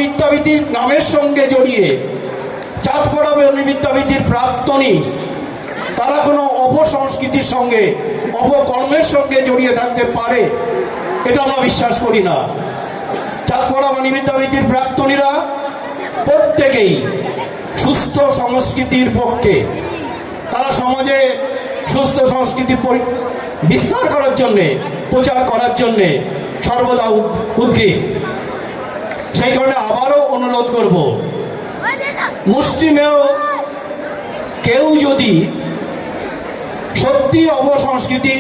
বিদ্যাপীঠির নামের সঙ্গে জড়িয়ে চাঁদপাড়া বিদ্যাপীঠির প্রাক্তনী তারা কোনো অপসংস্কৃতির সঙ্গে অপকর্মের সঙ্গে জড়িয়ে থাকতে পারে এটা আমরা বিশ্বাস করি না। চাঁদপাড়া বিদ্যাপীঠির প্রাক্তনীরা প্রত্যেকেই সুস্থ সংস্কৃতির পক্ষে, তারা সমাজে সুস্থ সংস্কৃতি বিস্তার করার জন্যে, প্রচার করার জন্যে সর্বদা উদ্গ্রীব। সেই কারণে আবারও অনুরোধ করব, মুষ্টিমেয় কেউ যদি সত্যি অপসংস্কৃতির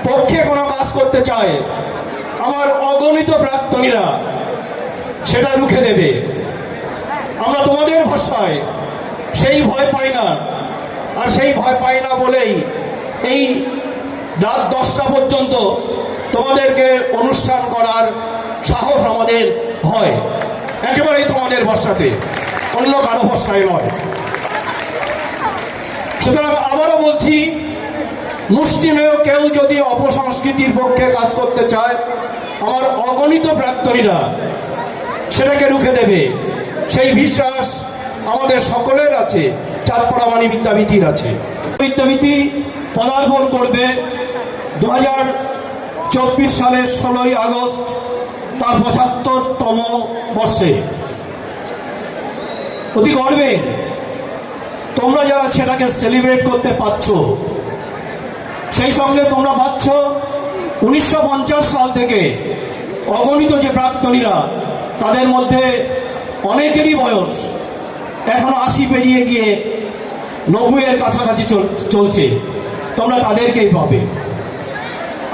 পক্ষে কোনো কাজ করতে চায়, আমার অগণিত প্রাক্তনীরা সেটা রুখে দেবে। আমরা তোমাদের ভরসায় সেই ভয় পাই না, আর সেই ভয় পাই না বলেই এই রাত 10টা পর্যন্ত তোমাদেরকে অনুষ্ঠান করার সাহস আমাদের হয়, একেবারেই তোমাদের ভরসাতে, অন্য কারো ভরসায় নয়। সুতরাং আবারও বলছি, মুষ্টিমেয় কেউ যদি অপসংস্কৃতির পক্ষে কাজ করতে চায়, আমার অগণিত প্রাক্তনীরা সেটাকে রুখে দেবে, সেই বিশ্বাস আমাদের সকলের আছে, চাঁদপাড়া বিদ্যাপীঠির আছে। বিদ্যাপীঠি পদার্পণ করবে 2024 সালের 16ই আগস্ট, তার 75তম বর্ষে। অতি গর্বে তোমরা যারা সেটাকে সেলিব্রেট করতে পারছ, সেই সঙ্গে তোমরা পাচ্ছ 1950 সাল থেকে অগণিত যে প্রাক্তনীরা, তাদের মধ্যে অনেকেরই বয়স এখন 80 পেরিয়ে গিয়ে 90-এর কাছাকাছি চলছে, তোমরা তাদেরকেই পাবে।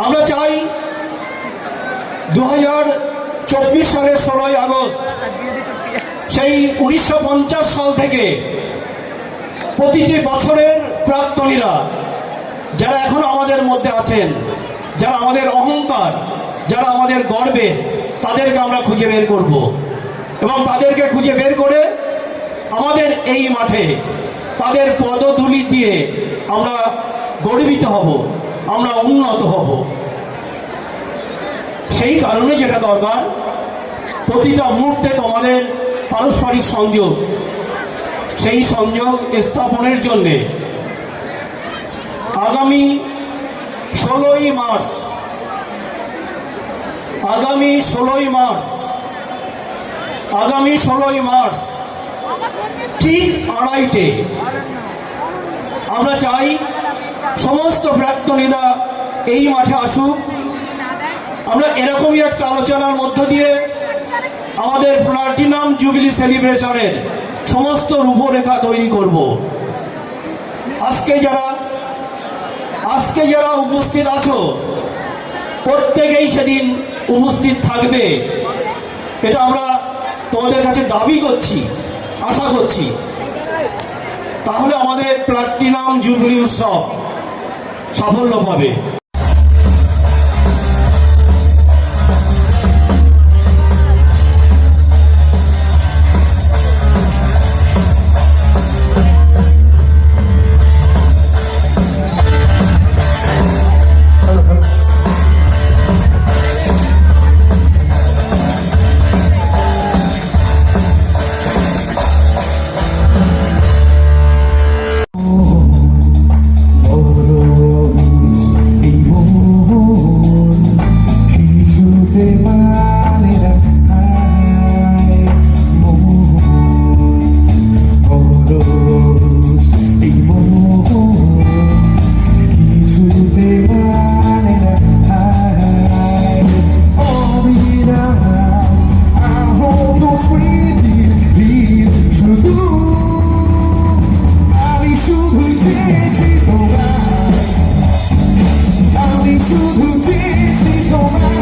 আমরা চাই 2024 সালের 16ই আগস্ট, সেই 1950 সাল থেকে প্রতিটি বছরের প্রাক্তনীরা যারা এখন আমাদের মধ্যে আছেন, যারা আমাদের অহংকার, যারা আমাদের গর্বের, তাদেরকে আমরা খুঁজে বের করব, এবং তাদেরকে খুঁজে বের করে আমাদের এই মাঠে তাদের পদধূলি দিয়ে আমরা গর্বিত হব, আমরা উন্নত হব। সেই কারণে যেটা দরকার, প্রতিটা মুহূর্তে তোমাদের পারস্পরিক সংযোগ, সেই সংযোগ স্থাপনের জন্যে আগামী 16ই মার্চ ঠিক 2:30-টে আমরা চাই সমস্ত প্রাক্তনীরা এই মাঠে আসুক। আমরা এরকমই একটা আলোচনার মধ্য দিয়ে আমাদের প্লাটিনাম জুবিলি সেলিব্রেশনের সমস্ত রূপরেখা তৈরি করব। আজকে যারা উপস্থিত আছো, প্রত্যেকেই সেদিন উপস্থিত থাকবে, এটা আমরা তোমাদের কাছে দাবি করছি, আশা করছি। তাহলে আমাদের প্লাটিনাম জুবিলি উৎসব সাফল্য পাবে। চেয়েছি তোমায়, আমি শুধু চেয়েছি তোমায়,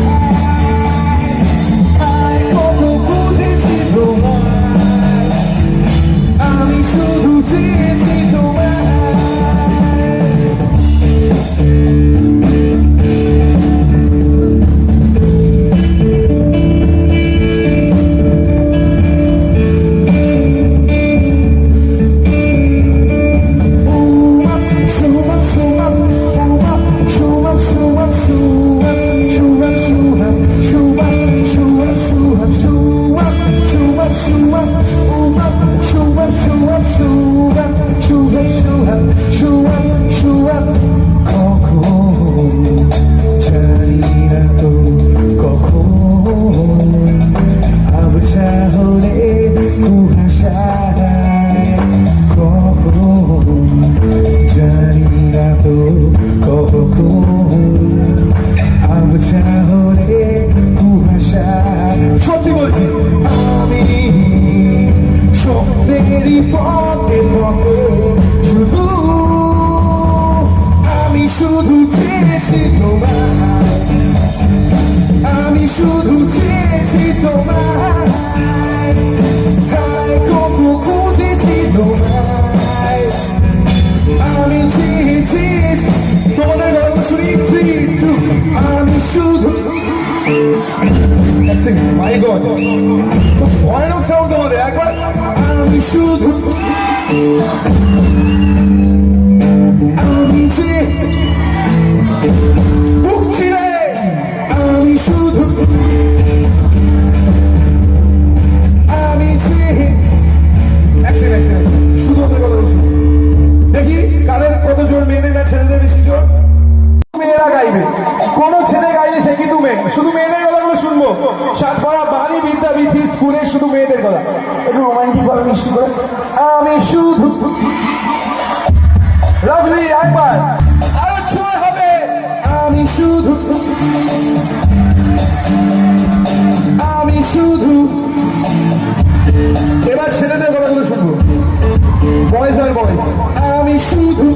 আর কত খুঁজেছি তোমায়, আমি শুধু চেয়েছি তোমায়। সত্যি বলছি, আমি স্বপ্নেরই পথে পথে শুধু, আমি শুধু চেয়েছি তোমায়, আমি শুধু চেয়েছি তোমায়, কত খুঁজেছি তোমায়, আমি চেয়েছি তোমাদের গল্প শুনি 3, 2, আমি শুধু মাই গড, খুব ভয়ানক সাউন্ড তোমাদের, একবার আমি শুধু, আমি যে বুঝছি রে, আমি শুধু, আমি যে শুধু ওদের কথা বলছি, দেখি কাদের কত জোর, মেয়েদের না ছেলেদের বেশি জোর? মেয়েরা গাইবে, কোন ছেলে গাইলে সে কিন্তু মেয়ে, শুধু মেয়েদের কথাগুলো শুনবো। সাতপাড়া বাণী বিদ্যাপীঠী স্কুলে শুধু মেয়েদের কথা, একটু রোমান্টিক ভাবে মিষ্টি করে, আমি শুধু, লাভলি একবার আরো ছয় হবে, আমি শুধু, আমি শুধু। এবার ছেলেদের কথাগুলো শুনবো, বয়েজ আর বয়েজ, আমি শুধু